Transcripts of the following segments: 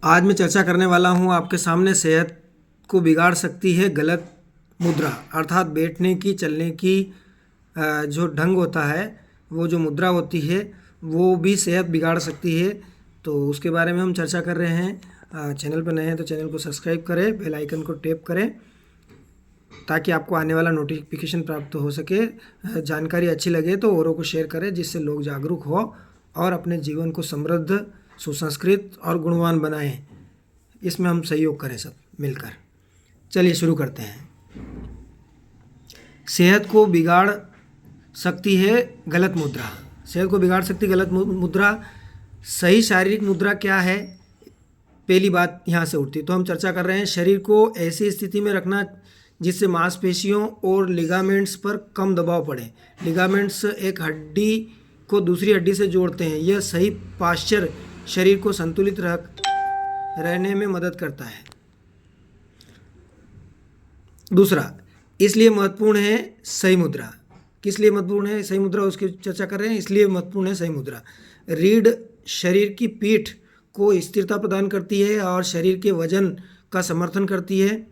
आज मैं चर्चा करने वाला हूँ आपके सामने सेहत को बिगाड़ सकती है गलत मुद्रा, अर्थात बैठने की चलने की जो ढंग होता है, वो जो मुद्रा होती है वो भी सेहत बिगाड़ सकती है। तो उसके बारे में हम चर्चा कर रहे हैं। चैनल पर नए हैं तो चैनल को सब्सक्राइब करें, बेल आइकन को टैप करें ताकि आपको आने वाला नोटिफिकेशन प्राप्त हो सके। जानकारी अच्छी लगे तो औरों को शेयर करें जिससे लोग जागरूक हो और अपने जीवन को समृद्ध, सुसंस्कृत और गुणवान बनाएं। इसमें हम सहयोग करें सब मिलकर। चलिए शुरू करते हैं। सेहत को बिगाड़ सकती है गलत मुद्रा। सेहत को बिगाड़ सकती है गलत मुद्रा। सही शारीरिक मुद्रा क्या है, पहली बात यहाँ से उठती। तो हम चर्चा कर रहे हैं शरीर को ऐसी स्थिति में रखना जिससे मांसपेशियों और लिगामेंट्स पर कम दबाव पड़े। लिगामेंट्स एक हड्डी को दूसरी हड्डी से जोड़ते हैं। यह सही पास्चर शरीर को संतुलित रहने में मदद करता है। दूसरा, इसलिए महत्वपूर्ण है सही मुद्रा। किस लिए महत्वपूर्ण है सही मुद्रा, उसकी चर्चा कर रहे हैं। इसलिए महत्वपूर्ण है सही मुद्रा। रीढ़ शरीर की पीठ को स्थिरता प्रदान करती है और शरीर के वजन का समर्थन करती है,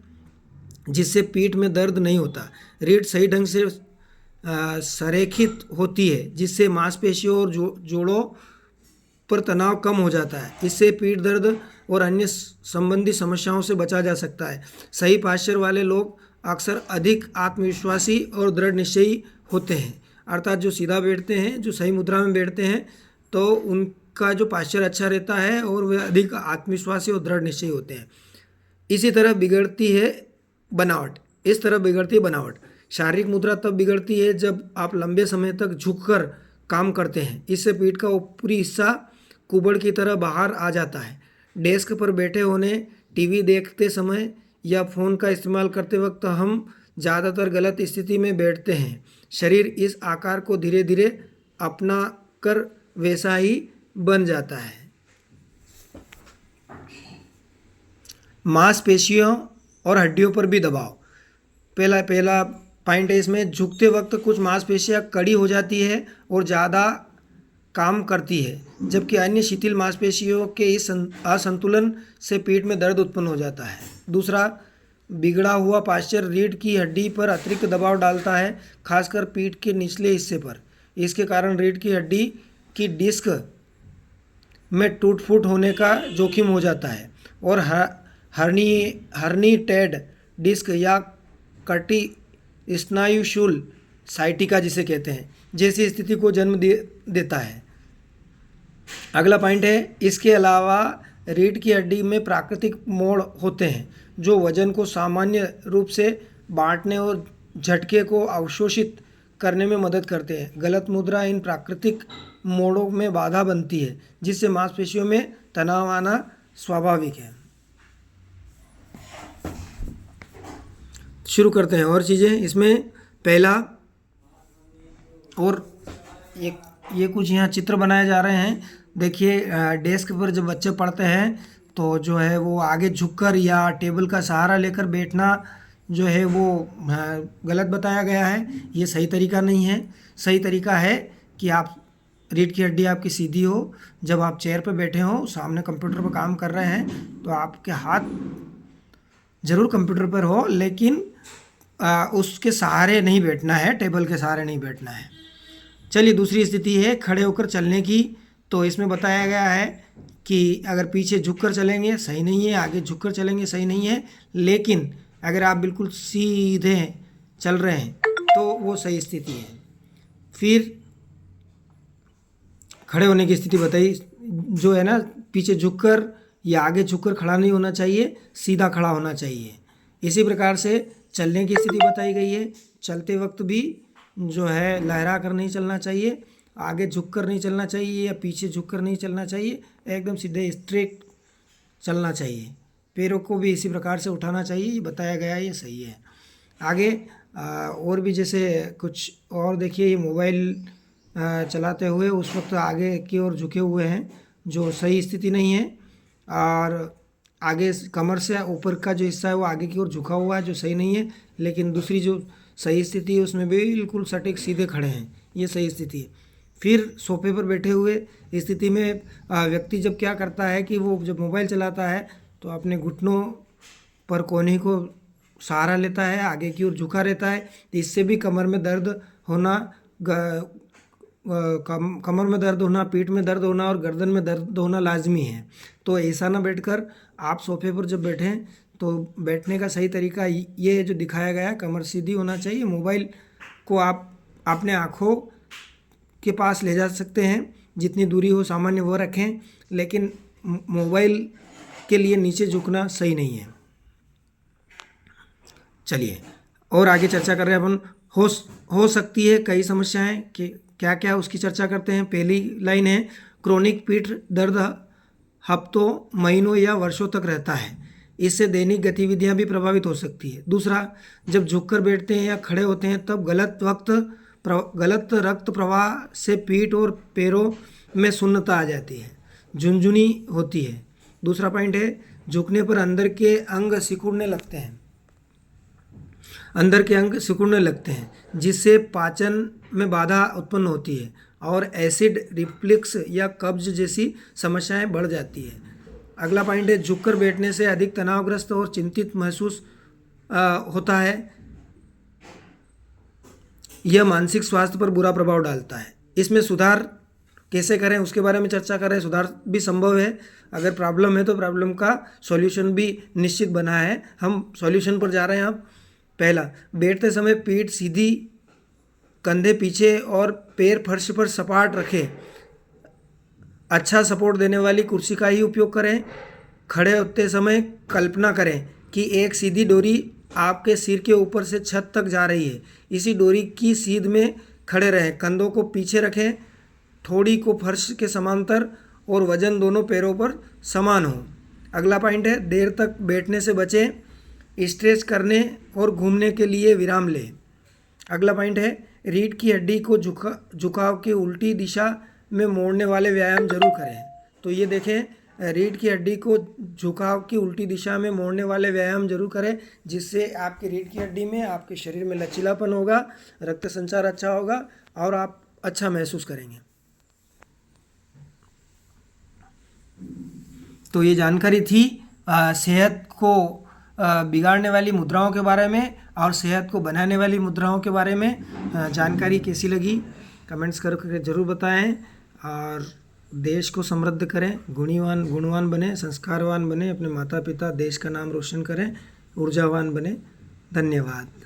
जिससे पीठ में दर्द नहीं होता। रीढ़ सही ढंग से संरेखित होती है, जिससे मांसपेशियों और जोड़ों पर तनाव कम हो जाता है। इससे पीठ दर्द और अन्य संबंधी समस्याओं से बचा जा सकता है। सही पास्चर वाले लोग अक्सर अधिक आत्मविश्वासी और दृढ़ निश्चयी होते हैं। अर्थात जो सीधा बैठते हैं, जो सही मुद्रा में बैठते हैं, तो उनका जो पास्चर अच्छा रहता है और वे अधिक आत्मविश्वासी और दृढ़ निश्चयी होते हैं। इसी तरह बिगड़ती है बनावट। इस तरह बिगड़ती है बनावट। शारीरिक मुद्रा तब बिगड़ती है जब आप लंबे समय तक झुककर काम करते हैं। इससे पीठ का ऊपरी हिस्सा कुबड़ की तरह बाहर आ जाता है। डेस्क पर बैठे होने, टीवी देखते समय या फ़ोन का इस्तेमाल करते वक्त हम ज़्यादातर गलत स्थिति में बैठते हैं। शरीर इस आकार को धीरे धीरे अपना कर वैसा ही बन जाता है। मांसपेशियों और हड्डियों पर भी दबाव। पहला पॉइंट है इसमें, झुकते वक्त कुछ मांसपेशियां कड़ी हो जाती है और ज़्यादा काम करती है, जबकि अन्य शिथिल मांसपेशियों के इस असंतुलन से पीठ में दर्द उत्पन्न हो जाता है। दूसरा, बिगड़ा हुआ पास्चर रीढ़ की हड्डी पर अतिरिक्त दबाव डालता है, खासकर पीठ के निचले हिस्से पर। इसके कारण रीढ़ की हड्डी की डिस्क में टूट फूट होने का जोखिम हो जाता है और हर्निटेड डिस्क या कटी स्नायुशूल साइटिका जिसे कहते हैं जैसी स्थिति को जन्म देता है। अगला पॉइंट है, इसके अलावा रीढ़ की हड्डी में प्राकृतिक मोड़ होते हैं जो वजन को सामान्य रूप से बांटने और झटके को अवशोषित करने में मदद करते हैं। गलत मुद्रा इन प्राकृतिक मोड़ों में बाधा बनती है, जिससे मांसपेशियों में तनाव आना स्वाभाविक है। शुरू करते हैं और चीज़ें इसमें। पहला, और ये कुछ यहाँ चित्र बनाए जा रहे हैं। देखिए, डेस्क पर जब बच्चे पढ़ते हैं तो जो है वो आगे झुककर या टेबल का सहारा लेकर बैठना जो है वो गलत बताया गया है। ये सही तरीका नहीं है। सही तरीका है कि आप रीढ़ की हड्डी आपकी सीधी हो, जब आप चेयर पर बैठे हो, सामने कंप्यूटर पर काम कर रहे हैं, तो आपके हाथ ज़रूर कंप्यूटर पर हो, लेकिन उसके सहारे नहीं बैठना है, टेबल के सहारे नहीं बैठना है। चलिए, दूसरी स्थिति है खड़े होकर चलने की। तो इसमें बताया गया है कि अगर पीछे झुककर चलेंगे सही नहीं है, आगे झुककर चलेंगे सही नहीं है, लेकिन अगर आप बिल्कुल सीधे चल रहे हैं तो वो सही स्थिति है। फिर खड़े होने की स्थिति बताई, जो है ना, पीछे झुककर या आगे झुककर खड़ा नहीं होना चाहिए, सीधा खड़ा होना चाहिए। इसी प्रकार से चलने की स्थिति बताई गई है। चलते वक्त भी जो है लहरा कर नहीं चलना चाहिए, आगे झुककर नहीं चलना चाहिए या पीछे झुककर नहीं चलना चाहिए, एकदम सीधे स्ट्रेट चलना चाहिए। पैरों को भी इसी प्रकार से उठाना चाहिए, ये बताया गया है, ये सही है। आगे और भी जैसे कुछ और देखिए, ये मोबाइल चलाते हुए उस वक्त आगे की ओर झुके हुए हैं, जो सही स्थिति नहीं है, और आगे कमर से ऊपर का जो हिस्सा है वो आगे की ओर झुका हुआ है, जो सही नहीं है। लेकिन दूसरी जो सही स्थिति है उसमें भी बिल्कुल सटीक सीधे खड़े हैं, ये सही स्थिति है। फिर सोफे पर बैठे हुए स्थिति में व्यक्ति जब क्या करता है कि वो जब मोबाइल चलाता है तो अपने घुटनों पर कोहनी को सहारा लेता है, आगे की ओर झुका रहता है। इससे भी कमर में दर्द होना, कमर में दर्द होना, पीठ में दर्द होना और गर्दन में दर्द होना लाजमी है। तो ऐसा ना बैठकर आप सोफे पर जब बैठें तो बैठने का सही तरीका ये जो दिखाया गया है, कमर सीधी होना चाहिए। मोबाइल को आप अपने आँखों के पास ले जा सकते हैं, जितनी दूरी हो सामान्य वो रखें, लेकिन मोबाइल के लिए नीचे झुकना सही नहीं है। चलिए और आगे चर्चा कर रहे हैं अपन। हो सकती है कई समस्याएं कि क्या क्या, उसकी चर्चा करते हैं। पहली लाइन है क्रोनिक पीठ दर्द हफ्तों, महीनों या वर्षों तक रहता है। इससे दैनिक गतिविधियां भी प्रभावित हो सकती है। दूसरा, जब झुककर बैठते हैं या खड़े होते हैं तब गलत रक्त प्रवाह से पीठ और पैरों में शून्यता आ जाती है, झुनझुनी होती है। दूसरा पॉइंट है झुकने पर अंदर के अंग सिकुड़ने लगते हैं, जिससे पाचन में बाधा उत्पन्न होती है और एसिड रिफ्लक्स या कब्ज जैसी समस्याएं बढ़ जाती है। अगला पॉइंट है झुककर बैठने से अधिक तनावग्रस्त और चिंतित महसूस होता है। यह मानसिक स्वास्थ्य पर बुरा प्रभाव डालता है। इसमें सुधार कैसे करें उसके बारे में चर्चा करें। सुधार भी संभव है, अगर प्रॉब्लम है तो प्रॉब्लम का सॉल्यूशन भी निश्चित बना है। हम सॉल्यूशन पर जा रहे हैं अब। पहला, बैठते समय पीठ सीधी, कंधे पीछे और पैर फर्श पर सपाट रखें। अच्छा सपोर्ट देने वाली कुर्सी का ही उपयोग करें। खड़े होते समय कल्पना करें कि एक सीधी डोरी आपके सिर के ऊपर से छत तक जा रही है। इसी डोरी की सीध में खड़े रहें। कंधों को पीछे रखें, ठोड़ी को फर्श के समांतर और वजन दोनों पैरों पर समान हो। अगला पॉइंट है देर तक बैठने से बचें। स्ट्रेच करने और घूमने के लिए विराम लें। अगला पॉइंट है रीढ़ की हड्डी को झुकाव की उल्टी दिशा में मोड़ने वाले व्यायाम जरूर करें। तो ये देखें, रीढ़ की हड्डी को झुकाव की उल्टी दिशा में मोड़ने वाले व्यायाम जरूर करें, जिससे आपकी रीढ़ की हड्डी में, आपके शरीर में लचीलापन होगा, रक्त संचार अच्छा होगा और आप अच्छा महसूस करेंगे। तो ये जानकारी थी सेहत को बिगाड़ने वाली मुद्राओं के बारे में और सेहत को बनाने वाली मुद्राओं के बारे में। जानकारी कैसी लगी कमेंट्स करके ज़रूर बताएं और देश को समृद्ध करें, गुणवान बने, संस्कारवान बने, अपने माता पिता देश का नाम रोशन करें, ऊर्जावान बने। धन्यवाद।